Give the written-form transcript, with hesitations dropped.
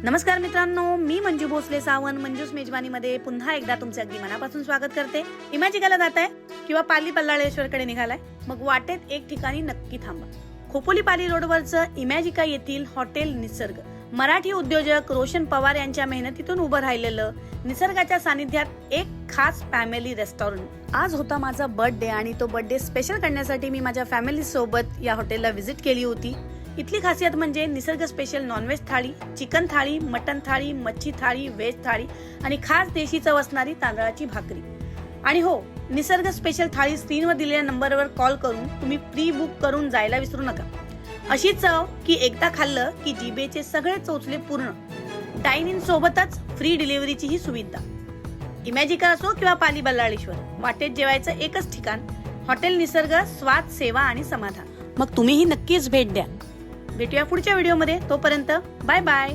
नमस्कार मित्रांनो, मी मंजू भोसले सावंत मंजूस मेजवानीमध्ये पुन्हा एकदा तुमचे अगदी मनापासून स्वागत करते। इमॅजिकाला जाताय किंवा पाली बल्लाळेश्वरकडे निघालाय, मग वाटेत एक ठिकाणी नक्की थांबा। खोपोली पाली रोडवरचं इमॅजिका येथील हॉटेल निसर्ग मराठी उद्योजक रोशन पवार यांच्या मेहनतीतून उभं राहिलेलं निसर्गाच्या सानिध्यात एक खास फॅमिली रेस्टॉरंट। आज होता माझा बर्थडे आणि तो बर्थडे स्पेशल करण्यासाठी मी माझ्या फॅमिली सोबत या हॉटेलला व्हिजिट केली होती। इथली खासियत म्हणजे निसर्ग स्पेशल नॉनव्हेज थाळी, चिकन थाळी, मटन थाळी, मच्छी थाळी, व्हेज थाळी आणि खास देशी चव असणारी तांदळाची भाकरी। आणि हो, निसर्ग स्पेशल थाळी स्क्रीनवर दिलेल्या नंबरवर कॉल करून तुम्ही प्री बुक करून जायला विसरू नका। अशी चव की एकदा खाल्लं की जिभेचे सगळे चोचले पूर्ण। डाईन इन सोबतच फ्री डिलिव्हरीची ही सुविधा। इमॅजिका असो किंवा पाली बल्लाळेश्वर, वाटेत जेवायचं एकच ठिकाण, हॉटेल निसर्ग। स्वाद, सेवा आणि समाधान। मग तुम्हीही नक्कीच भेट द्या। भेटूया पुढच्या व्हिडिओमध्ये, तोपर्यंत बाय बाय।